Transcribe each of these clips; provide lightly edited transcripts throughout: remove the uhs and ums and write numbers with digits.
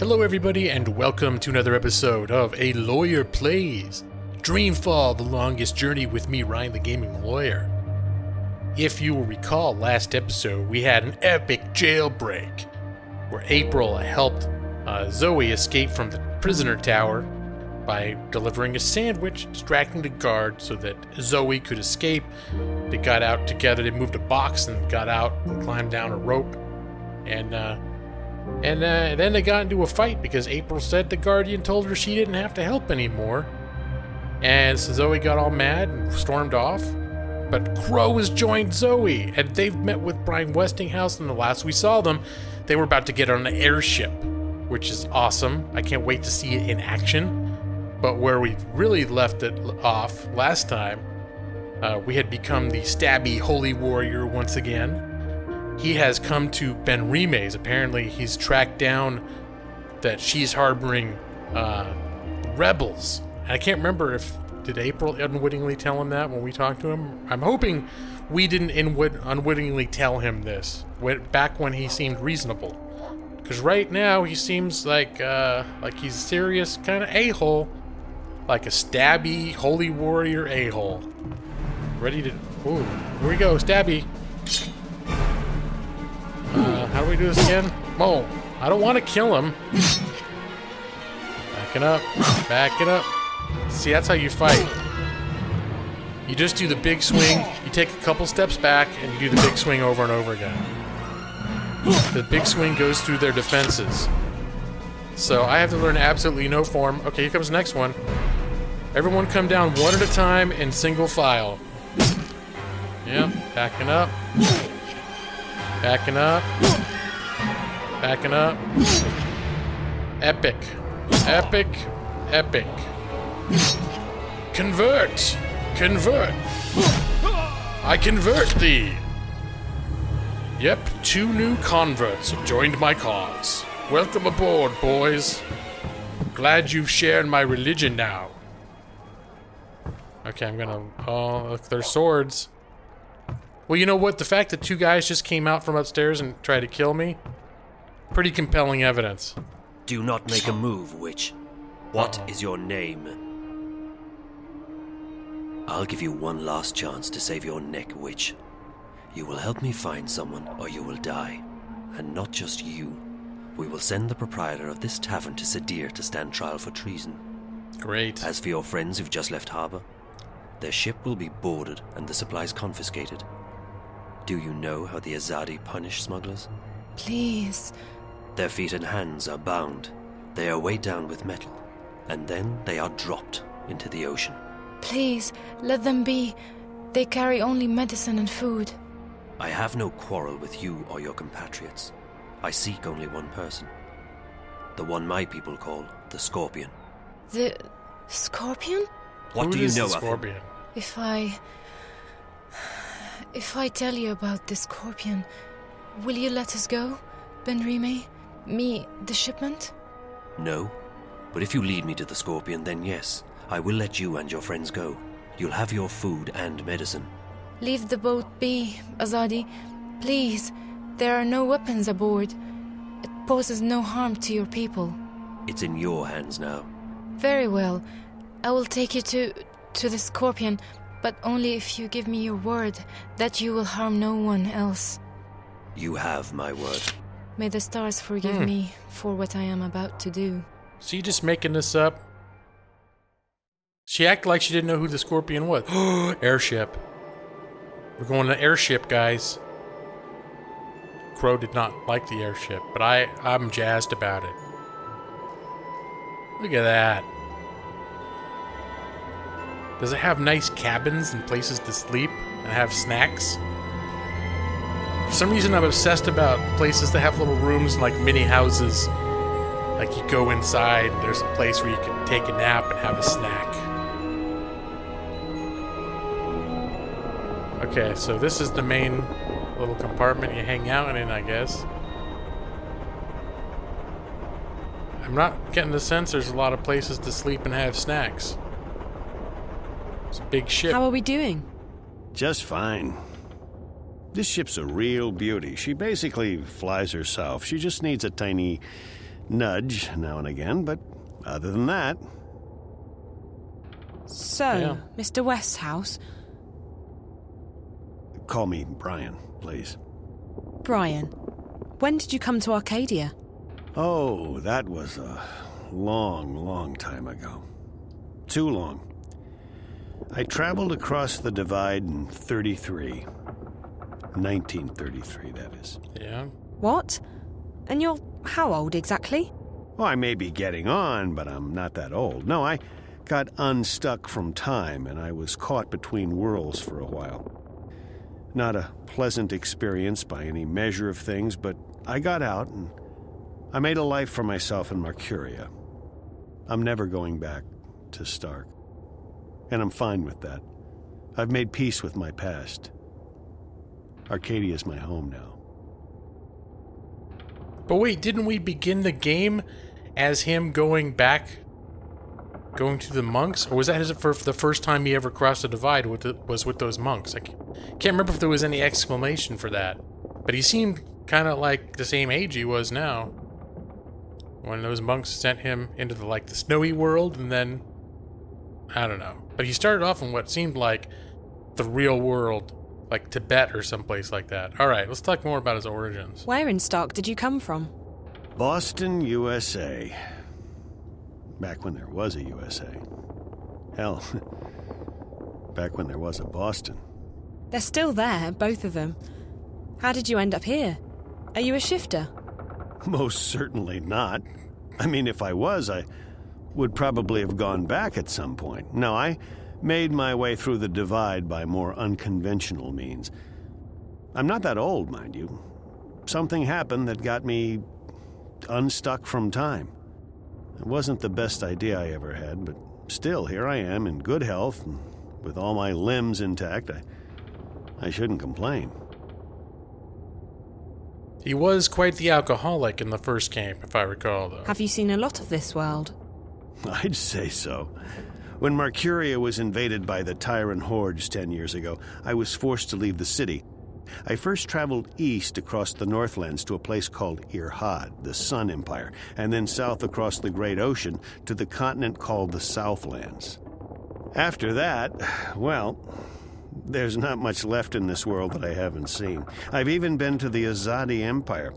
Hello everybody and welcome to another episode of A Lawyer Plays Dreamfall, the longest journey with me, Ryan the Gaming Lawyer. If you will recall, last episode we had an epic jailbreak where April helped Zoe escape from the prisoner tower by delivering a sandwich, distracting the guard so that Zoe could escape. They got out together, they moved a box and got out and climbed down a rope. And then they got into a fight because April said the Guardian told her she didn't have to help anymore. And so Zoe got all mad and stormed off. But Crow has joined Zoe, and they've met with Brian Westinghouse, and the last we saw them, they were about to get on an airship, which is awesome. I can't wait to see it in action. But where we really left it off last time, we had become the stabby holy warrior once again. He has come to Ben Rime's. Apparently, he's tracked down that she's harboring rebels. And I can't remember did April unwittingly tell him that when we talked to him? I'm hoping we didn't unwittingly tell him this back when he seemed reasonable. Because right now, he seems like he's serious kind of a-hole. Like a stabby holy warrior a-hole. Ready to... Ooh, here we go, stabby. How do we do this again? Oh, I don't want to kill him. Backing up. Backing up. See, that's how you fight. You just do the big swing. You take a couple steps back, and you do the big swing over and over again. The big swing goes through their defenses. So I have to learn absolutely no form. Okay, here comes the next one. Everyone come down one at a time in single file. Yeah, backing up. Backing up. Backing up. Epic. Epic. Epic. Convert. Convert. I convert thee. Yep, 2 new converts have joined my cause. Welcome aboard, boys. Glad you've shared my religion now. Okay, I'm gonna... Oh, look, their swords. Well, you know what? The fact that 2 guys just came out from upstairs and tried to kill me, pretty compelling evidence. Do not make a move, witch. What is your name? I'll give you one last chance to save your neck, witch. You will help me find someone, or you will die. And not just you. We will send the proprietor of this tavern to Sadir to stand trial for treason. Great. As for your friends who've just left harbor, their ship will be boarded and the supplies confiscated. Do you know how the Azadi punish smugglers? Please. Their feet and hands are bound. They are weighed down with metal, and then they are dropped into the ocean. Please, let them be. They carry only medicine and food. I have no quarrel with you or your compatriots. I seek only one person. The one my people call the Scorpion. The Scorpion? What do you know of him? If I tell you about the Scorpion, will you let us go, Ben Rime? Me, the shipment? No, but if you lead me to the Scorpion, then yes, I will let you and your friends go. You'll have your food and medicine. Leave the boat be, Azadi. Please, there are no weapons aboard. It poses no harm to your people. It's in your hands now. Very well. I will take you to the Scorpion, but only if you give me your word that you will harm no one else. You have my word. May the stars forgive me for what I am about to do. Is she just making this up? She acted like she didn't know who the Scorpion was. Airship. We're going to airship, guys. Crow did not like the airship, but I'm jazzed about it. Look at that. Does it have nice cabins and places to sleep and have snacks? For some reason, I'm obsessed about places that have little rooms like mini houses. Like you go inside, there's a place where you can take a nap and have a snack. Okay, so this is the main little compartment you hang out in, I guess. I'm not getting the sense there's a lot of places to sleep and have snacks. It's a big ship. How are we doing? Just fine. This ship's a real beauty. She basically flies herself. She just needs a tiny nudge now and again, but other than that... So, Yeah. Mr. Westhouse, Call me Brian, please. Brian, when did you come to Arcadia? Oh, that was a long, long time ago. Too long. I traveled across the divide in 33. 1933, that is. Yeah. What? And you're how old exactly? Oh, I may be getting on, but I'm not that old. No, I got unstuck from time, and I was caught between worlds for a while. Not a pleasant experience by any measure of things, but I got out, and I made a life for myself in Mercuria. I'm never going back to Stark. And I'm fine with that. I've made peace with my past. Arcadia is my home now. But wait, didn't we begin the game as him going to the monks? Or was that the first time he ever crossed the divide was with those monks? I can't remember if there was any exclamation for that. But he seemed kind of like the same age he was now. When those monks sent him into the snowy world, and then... I don't know. But he started off in what seemed like the real world, like Tibet or someplace like that. Alright, let's talk more about his origins. Where in Stark did you come from? Boston, USA. Back when there was a USA. Hell, back when there was a Boston. They're still there, both of them. How did you end up here? Are you a shifter? Most certainly not. I mean, if I was, I would probably have gone back at some point. No, I made my way through the divide by more unconventional means. I'm not that old, mind you. Something happened that got me unstuck from time. It wasn't the best idea I ever had, but still, here I am in good health, and with all my limbs intact. I shouldn't complain. He was quite the alcoholic in the first game, if I recall, though. Have you seen a lot of this world? I'd say so. When Mercuria was invaded by the Tyrant hordes 10 years ago, I was forced to leave the city. I first traveled east across the Northlands to a place called Irhad, the Sun Empire, and then south across the Great Ocean to the continent called the Southlands. After that, well, there's not much left in this world that I haven't seen. I've even been to the Azadi Empire.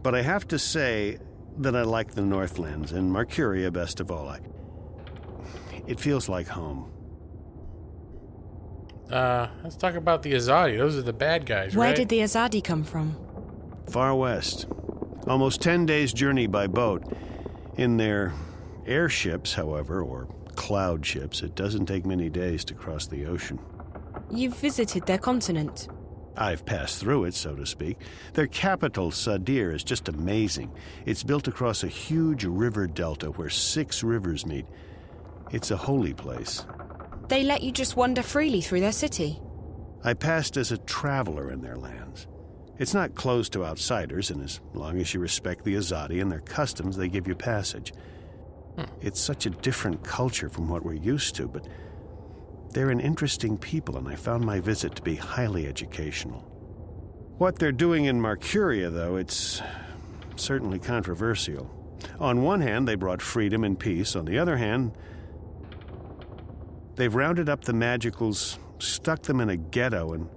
But I have to say that I like the Northlands, and Mercuria best of all. It feels like home. Let's talk about the Azadi. Those are the bad guys, right? Where did the Azadi come from? Far west. Almost 10 days' journey by boat. In their airships, however, or cloud ships, it doesn't take many days to cross the ocean. You've visited their continent. I've passed through it, so to speak. Their capital, Sadir, is just amazing. It's built across a huge river delta where 6 rivers meet. It's a holy place. They let you just wander freely through their city? I passed as a traveler in their lands. It's not closed to outsiders, and as long as you respect the Azadi and their customs, they give you passage. It's such a different culture from what we're used to, but they're an interesting people, and I found my visit to be highly educational. What they're doing in Mercuria, though, it's certainly controversial. On one hand, they brought freedom and peace. On the other hand, they've rounded up the Magicals, stuck them in a ghetto, and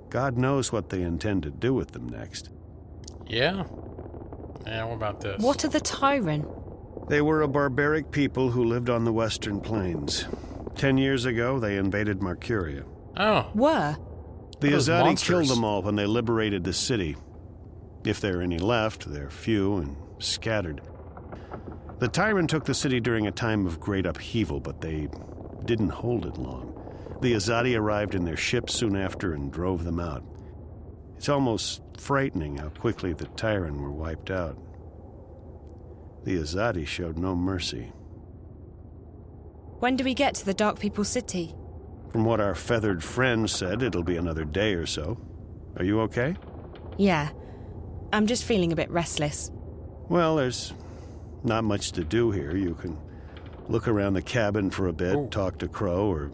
God knows what they intend to do with them next. Yeah? Yeah, what about this? What are the Tyrant? They were a barbaric people who lived on the western plains. 10 years ago, they invaded Mercuria. Oh. Were? The Those Azadi monsters. killed them all when they liberated the city. If there are any left, they're few and scattered. The Tyrant took the city during a time of great upheaval, but they didn't hold it long. The Azadi arrived in their ships soon after and drove them out. It's almost frightening how quickly the Tyrant were wiped out. The Azadi showed no mercy. When do we get to the Dark People's City? From what our feathered friend said, it'll be another day or so. Are you okay? Yeah. I'm just feeling a bit restless. Well, there's not much to do here. You can look around the cabin for a bit, Ooh. talk to Crow, or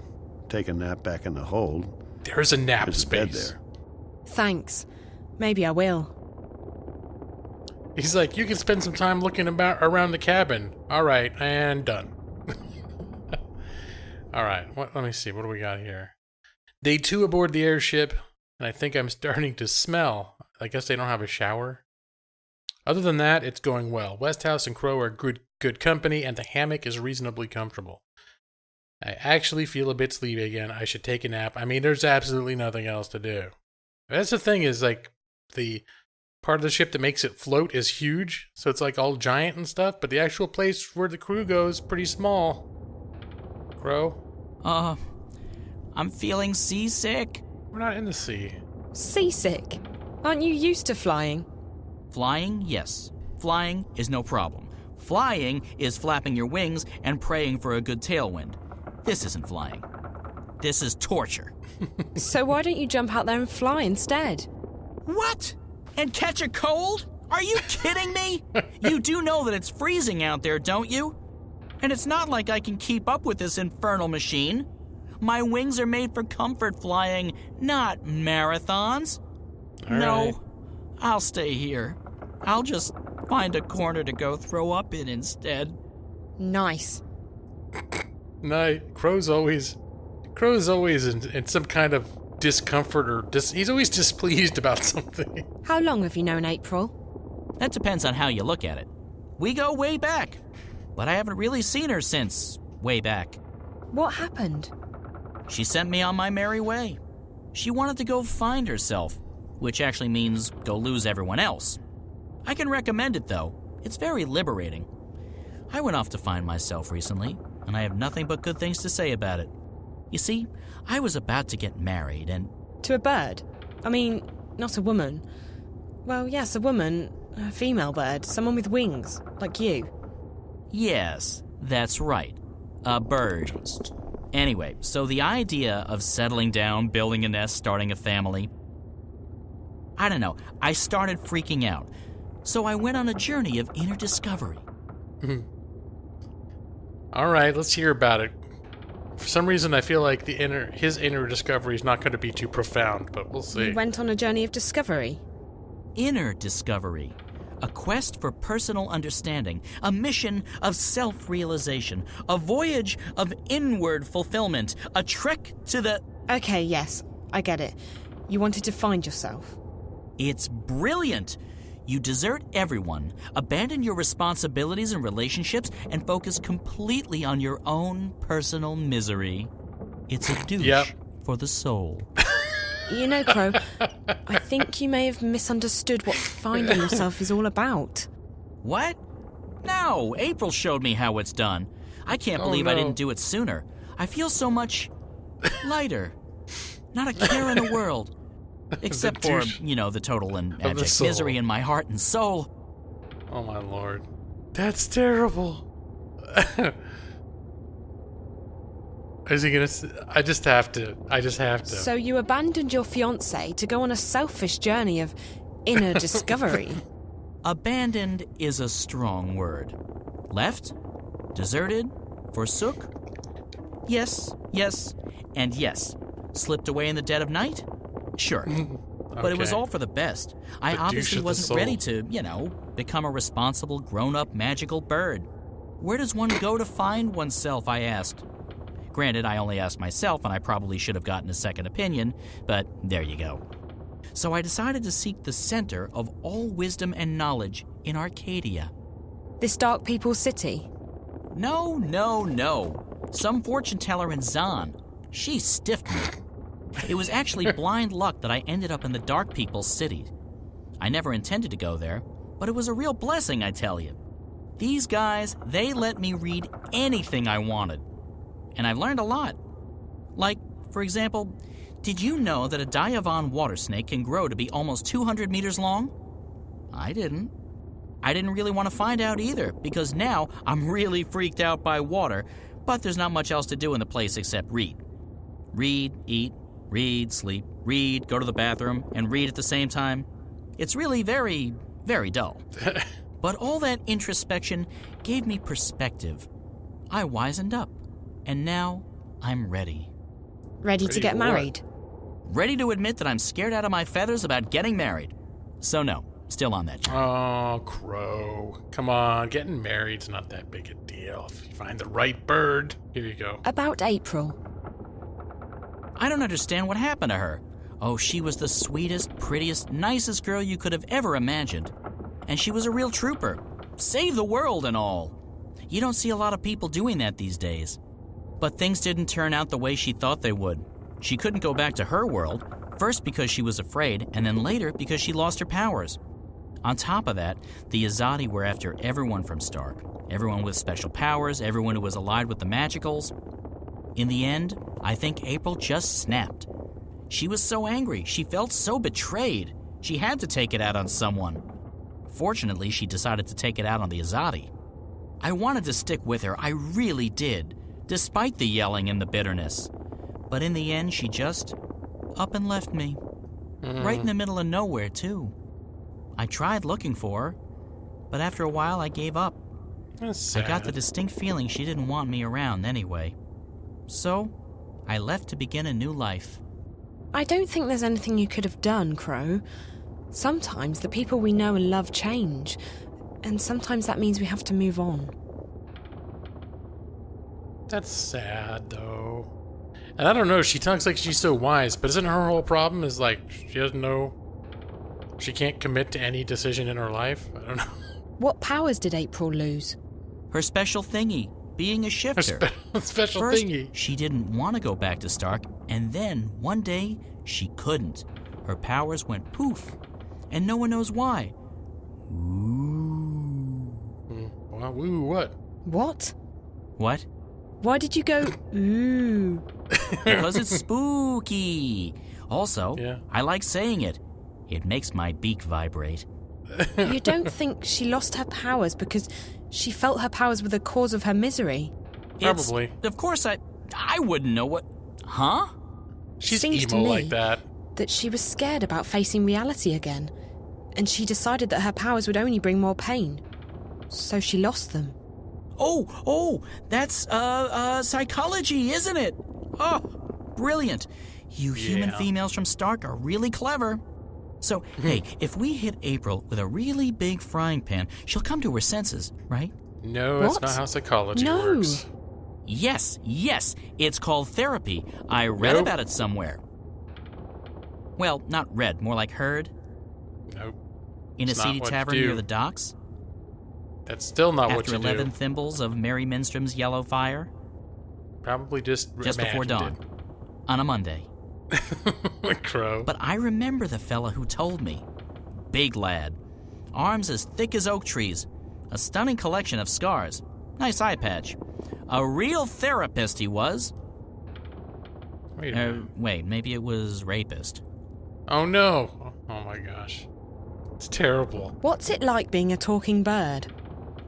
take a nap back in the hold. There's a nap There's a bed space. there. Thanks. Maybe I will. He's like, you can spend some time looking around the cabin. All right, and done. All right, let me see. What do we got here? Day 2 aboard the airship, and I think I'm starting to smell. I guess they don't have a shower. Other than that, it's going well. Westhouse and Crow are good company, and the hammock is reasonably comfortable. I actually feel a bit sleepy again. I should take a nap. I mean, there's absolutely nothing else to do. That's the thing is, like, the part of the ship that makes it float is huge, so it's like all giant and stuff, but the actual place where the crew goes is pretty small. Crow? I'm feeling seasick. We're not in the sea. Seasick? Aren't you used to flying? Flying, yes. Flying is no problem. Flying is flapping your wings and praying for a good tailwind. This isn't flying. This is torture. So why don't you jump out there and fly instead? What? And catch a cold? Are you kidding me? You do know that it's freezing out there, don't you? And it's not like I can keep up with this infernal machine. My wings are made for comfort flying, not marathons. All no, right. I'll stay here. I'll just find a corner to go throw up in instead. Nice. No, Crow's always in some kind of discomfort or he's always displeased about something. How long have you known April? That depends on how you look at it. We go way back, but I haven't really seen her since way back. What happened? She sent me on my merry way. She wanted to go find herself, which actually means go lose everyone else. I can recommend it, though. It's very liberating. I went off to find myself recently, and I have nothing but good things to say about it. You see, I was about to get married and... To a bird? I mean, not a woman. Well, yes, a woman. A female bird. Someone with wings. Like you. Yes, that's right. A bird. Anyway, so the idea of settling down, building a nest, starting a family... I don't know. I started freaking out. So I went on a journey of inner discovery. All right, let's hear about it. For some reason, I feel like his inner discovery is not going to be too profound, but we'll see. You went on a journey of discovery? Inner discovery. A quest for personal understanding. A mission of self-realization. A voyage of inward fulfillment. A trek to the... Okay, yes, I get it. You wanted to find yourself. It's brilliant. You desert everyone, abandon your responsibilities and relationships, and focus completely on your own personal misery. It's a douche for the soul. You know, Crow, I think you may have misunderstood what finding yourself is all about. What? No, April showed me how it's done. I can't believe I didn't do it sooner. I feel so much lighter. Not a care in the world. Except for, the total and abject misery in my heart and soul. Oh, my Lord. That's terrible. Is he gonna... I just have to. So you abandoned your fiancé to go on a selfish journey of inner discovery? Abandoned is a strong word. Left? Deserted? Forsook? Yes, and yes. Slipped away in the dead of night? Sure. But it was all for the best. I obviously wasn't ready to, become a responsible, grown-up, magical bird. Where does one go to find oneself, I asked. Granted, I only asked myself, and I probably should have gotten a second opinion, but there you go. So I decided to seek the center of all wisdom and knowledge in Arcadia. This Dark People's City? No. Some fortune teller in Zan. She stiffed me. It was actually blind luck that I ended up in the Dark People's City. I never intended to go there, but it was a real blessing, I tell you. These guys, they let me read anything I wanted. And I've learned a lot. Like, for example, did you know that a Diavan water snake can grow to be almost 200 meters long? I didn't. I didn't really want to find out either, because now I'm really freaked out by water, but there's not much else to do in the place except read. Read, eat, read, sleep, read, go to the bathroom, and read at the same time. It's really very, very dull. But all that introspection gave me perspective. I wisened up, and now I'm ready. Ready to get married? Ready to admit that I'm scared out of my feathers about getting married. So no, Still on that journey. Oh, Crow. Come on, getting married's not that big a deal. If you find the right bird, here you go. About April. I don't understand what happened to her. Oh, she was the sweetest, prettiest, nicest girl you could have ever imagined. And she was a real trooper. Save the world and all. You don't see a lot of people doing that these days. But things didn't turn out the way she thought they would. She couldn't go back to her world, first because she was afraid, and then later because she lost her powers. On top of that, the Azadi were after everyone from Stark. Everyone with special powers, everyone who was allied with the Magicals. In the end, I think April just snapped. She was so angry, she felt so betrayed. She had to take it out on someone. Fortunately, she decided to take it out on the Azadi. I wanted to stick with her, I really did, despite the yelling and the bitterness. But in the end, she just up and left me. Right in the middle of nowhere, too. I tried looking for her, but after a while I gave up. That's sad. I got the distinct feeling she didn't want me around anyway. So, I left to begin a new life. I don't think there's anything you could have done, Crow. Sometimes the people we know and love change, and sometimes that means we have to move on. That's sad, though. And I don't know, she talks like she's so wise, but isn't her whole problem is like she doesn't know, she can't commit to any decision in her life? I don't know. What powers did April lose? Her special thingy, being a shifter. Special First, thingy. she didn't want to go back to Stark, and then one day she couldn't. Her powers went poof, and no one knows why. Ooh. Well, woo, what? What? What? Why did you go, ooh? Because it's spooky. Also, Yeah. I like saying it. It makes my beak vibrate. You don't think she lost her powers because she felt her powers were the cause of her misery? Probably. Of course, I wouldn't know what... Huh? She's Seems to emo me like that. that she was scared about facing reality again, and she decided that her powers would only bring more pain. So she lost them. Oh, that's, psychology, isn't it? Oh, brilliant. You human Yeah. females from Stark are really clever. So, hey, if we hit April with a really big frying pan, she'll come to her senses, right? No, that's What? not how psychology No. works. Yes, it's called therapy. I read Nope. about it somewhere. Well, not read, more like heard. Nope. In It's a not seedy what you tavern do. near the docks. That's still not what After you 11 do. thimbles of Mary Minstrom's yellow fire. Probably just Before dawn. imagined On a Monday. it. Crow. But I remember the fella who told me. Big lad. Arms as thick as oak trees. A stunning collection of scars. Nice eye patch. A real therapist he was. Wait a minute. Wait, maybe it was rapist. Oh no. Oh my gosh. It's terrible. What's it like being a talking bird?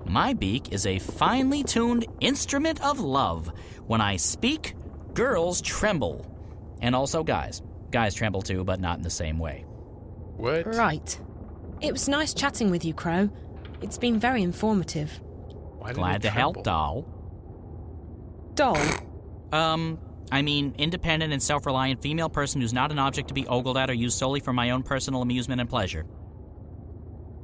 My beak is a finely tuned instrument of love. When I speak, girls tremble. And also guys. Guys tremble too, but not in the same way. What? Right. It was nice chatting with you, Crow. It's been very informative. Why did Glad it to help, tremble? doll. Doll? I mean, independent and self-reliant female person who's not an object to be ogled at or used solely for my own personal amusement and pleasure.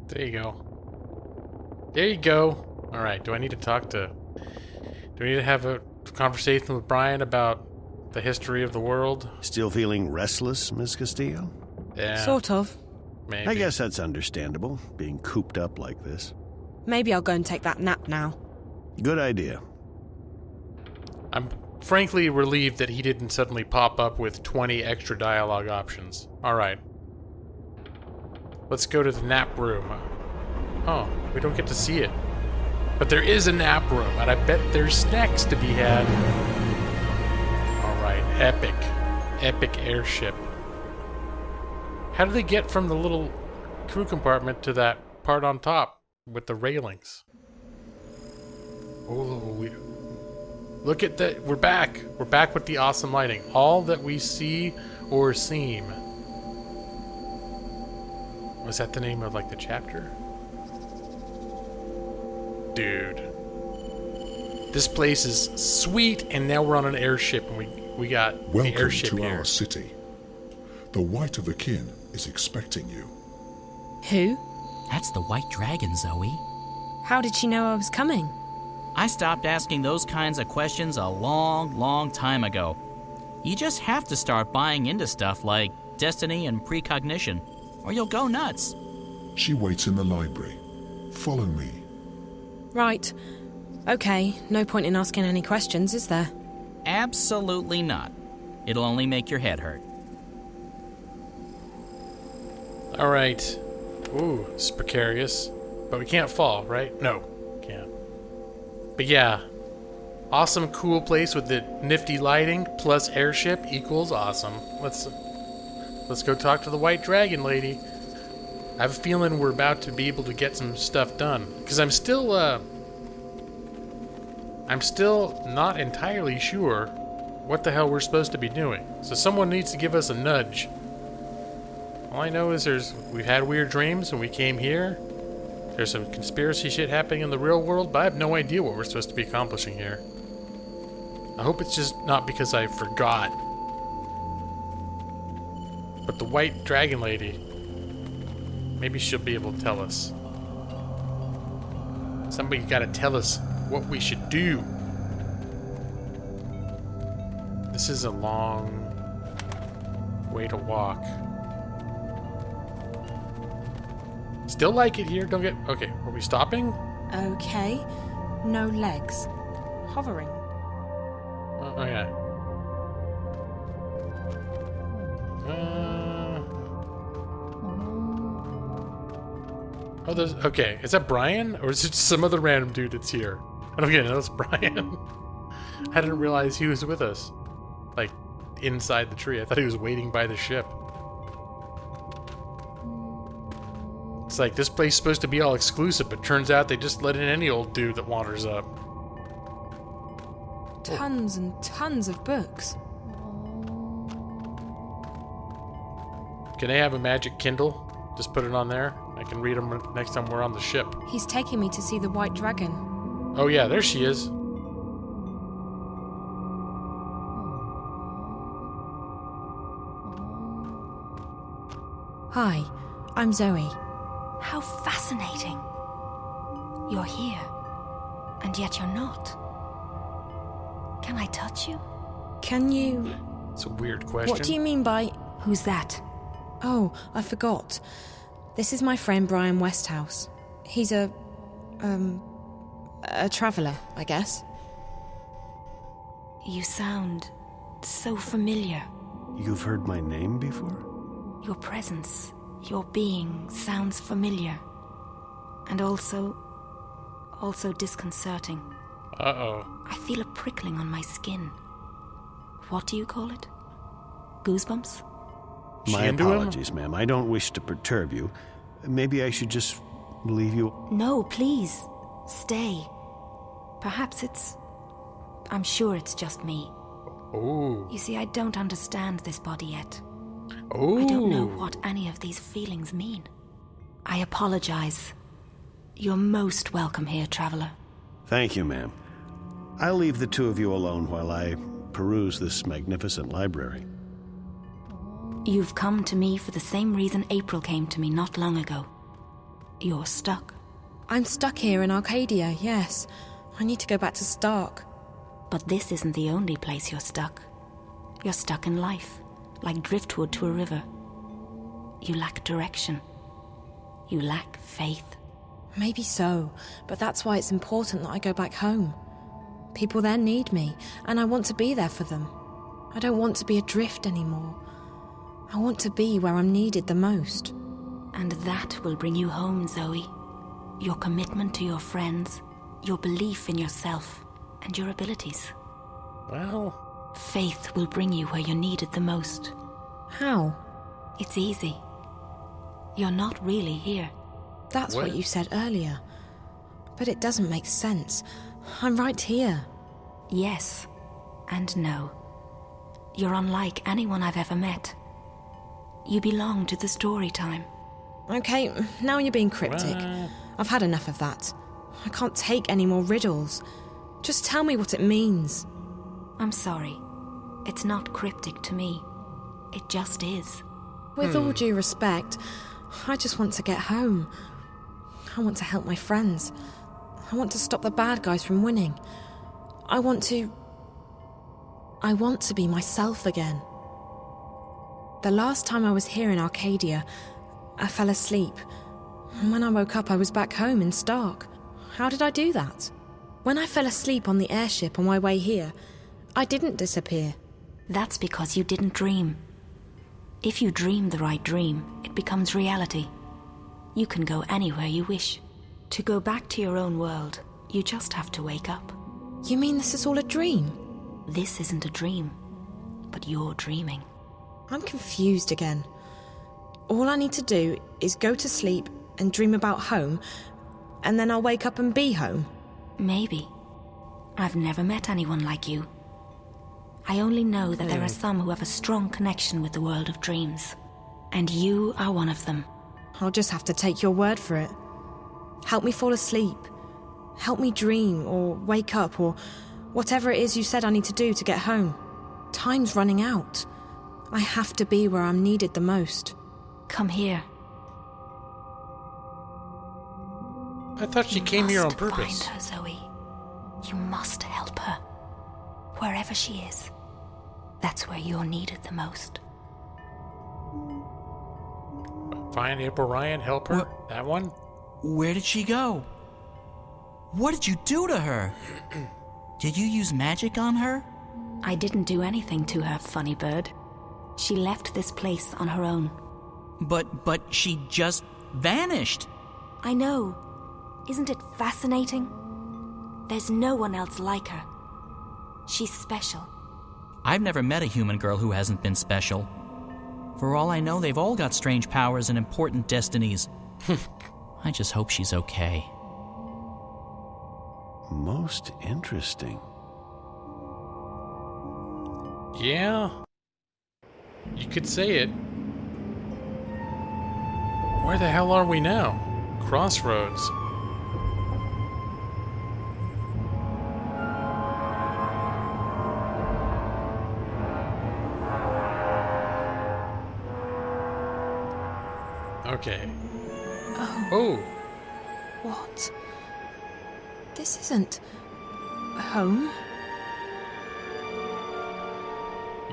There you go. There you go. All right. Do I need to have a conversation with Brian about the history of the world? Still feeling restless, Miss Castillo? Yeah. Sort of. Maybe. I guess that's understandable, being cooped up like this. Maybe I'll go and take that nap now. Good idea. I'm frankly relieved that he didn't suddenly pop up with 20 extra dialogue options. All right. Let's go to the nap room. Oh, we don't get to see it. But there is a nap room, and I bet there's snacks to be had. All right, epic airship. How do they get from the little crew compartment to that part on top with the railings? Oh, look at that. We're back. We're back with the awesome lighting. All that we see or seem. Was that the name of, like, the chapter? Dude. This place is sweet, and now we're on an airship, and we got the Welcome airship to here. our city. The White of the Kin is expecting you. Who? That's the white dragon, Zoe. How did she know I was coming? I stopped asking those kinds of questions a long, long time ago. You just have to start buying into stuff like destiny and precognition, or you'll go nuts. She waits in the library. Follow me. Right. Okay, no point in asking any questions, is there? Absolutely not. It'll only make your head hurt. Alright. Ooh, it's precarious. But we can't fall, right? No, can't. But yeah. Awesome, cool place with the nifty lighting plus airship equals awesome. Let's go talk to the white dragon lady. I have a feeling we're about to be able to get some stuff done. Because I'm still not entirely sure what the hell we're supposed to be doing. So someone needs to give us a nudge. All I know is we've had weird dreams and we came here. There's some conspiracy shit happening in the real world, but I have no idea what we're supposed to be accomplishing here. I hope it's just not because I forgot. But the white dragon lady, maybe she'll be able to tell us. Somebody gotta tell us what we should do. This is a long way to walk. Still like it here, don't get... Okay, are we stopping? Okay. No legs. Hovering. Oh, yeah. Oh, there's... Okay, is that Brian? Or is it just some other random dude that's here? I don't get it, that's Brian. I didn't realize he was with us. Like, inside the tree. I thought he was waiting by the ship. It's like, this place is supposed to be all exclusive, but turns out they just let in any old dude that wanders up. Tons and tons of books. Can I have a magic Kindle? Just put it on there. I can read them next time we're on the ship. He's taking me to see the white dragon. Oh yeah, there she is. Hi, I'm Zoe. How fascinating. You're here, and yet you're not. Can I touch you? Can you... It's a weird question. What do you mean by... Who's that? Oh, I forgot. This is my friend Brian Westhouse. He's a traveller, I guess. You sound so familiar. You've heard my name before? Your presence, your being sounds familiar. And also disconcerting. Uh-oh. I feel a prickling on my skin. What do you call it? Goosebumps? My into him? apologies, ma'am. I don't wish to perturb you. Maybe I should just leave you... No, please. Stay. Perhaps I'm sure it's just me. Ooh. You see, I don't understand this body yet. Ooh. I don't know what any of these feelings mean. I apologize. You're most welcome here, traveler. Thank you, ma'am. I'll leave the two of you alone while I peruse this magnificent library. You've come to me for the same reason April came to me not long ago. You're stuck. I'm stuck here in Arcadia, yes. I need to go back to Stark. But this isn't the only place you're stuck. You're stuck in life, like driftwood to a river. You lack direction. You lack faith. Maybe so, but that's why it's important that I go back home. People there need me, and I want to be there for them. I don't want to be adrift anymore. I want to be where I'm needed the most. And that will bring you home, Zoe. Your commitment to your friends, your belief in yourself, and your abilities. Well... Faith will bring you where you're needed the most. How? It's easy. You're not really here. That's what you said earlier. But it doesn't make sense. I'm right here. Yes, and no. You're unlike anyone I've ever met. You belong to the story time. Okay, now you're being cryptic. I've had enough of that. I can't take any more riddles. Just tell me what it means. I'm sorry. It's not cryptic to me. It just is. With all due respect, I just want to get home. I want to help my friends. I want to stop the bad guys from winning. I want to be myself again. The last time I was here in Arcadia, I fell asleep. And when I woke up, I was back home in Stark. How did I do that? When I fell asleep on the airship on my way here, I didn't disappear. That's because you didn't dream. If you dream the right dream, it becomes reality. You can go anywhere you wish. To go back to your own world, you just have to wake up. You mean this is all a dream? This isn't a dream, but you're dreaming. I'm confused again. All I need to do is go to sleep and dream about home, and then I'll wake up and be home. Maybe. I've never met anyone like you. I only know that there are some who have a strong connection with the world of dreams. And you are one of them. I'll just have to take your word for it. Help me fall asleep. Help me dream or wake up or whatever it is you said I need to do to get home. Time's running out. I have to be where I'm needed the most. Come here. I thought she came here on purpose. Find her, Zoe. You must help her. Wherever she is. That's where you're needed the most. Find April Ryan, help her. That one? Where did she go? What did you do to her? Did you use magic on her? I didn't do anything to her, funny bird. She left this place on her own. But she just vanished. I know. Isn't it fascinating? There's no one else like her. She's special. I've never met a human girl who hasn't been special. For all I know, they've all got strange powers and important destinies. I just hope she's okay. Most interesting. Yeah. You could say it. Where the hell are we now? Crossroads. Okay. Oh. What? This isn't... home?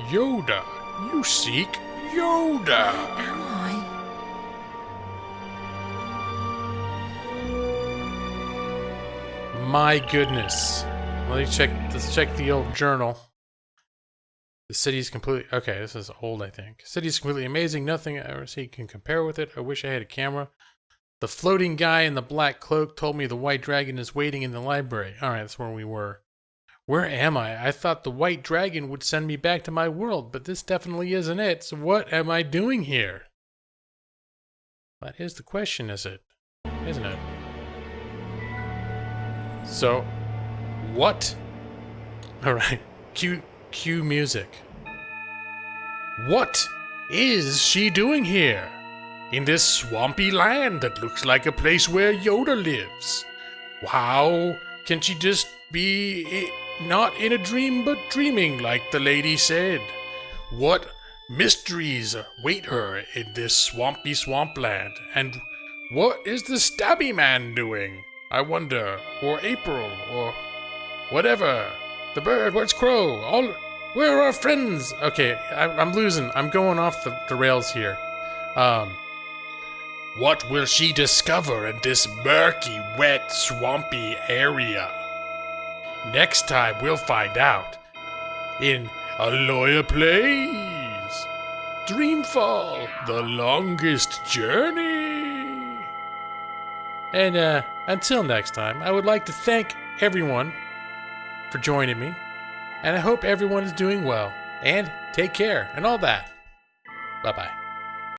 Yoda. You seek Yoda. Am I? My goodness. Let's check the old journal. The city's completely... Okay, this is old, I think. City's completely amazing. Nothing I ever see can compare with it. I wish I had a camera. The floating guy in the black cloak told me the white dragon is waiting in the library. Alright, that's where we were. Where am I? I thought the white dragon would send me back to my world, but this definitely isn't it. So what am I doing here? That is the question, is it? Isn't it? So, what? Alright, cue music. What is she doing here? In this swampy land that looks like a place where Yoda lives? How can she just be not in a dream but dreaming like the lady said? What mysteries await her in this swampy swampland? And what is the stabby man doing? I wonder. Or April, or whatever. The bird, where's Crow? Where are our friends? Okay, I'm losing. I'm going off the rails here. What will she discover in this murky, wet, swampy area? Next time we'll find out in A Lawyer Plays Dreamfall, the longest journey. And until next time, I would like to thank everyone for joining me, and I hope everyone is doing well, and take care, and all that. Bye-bye.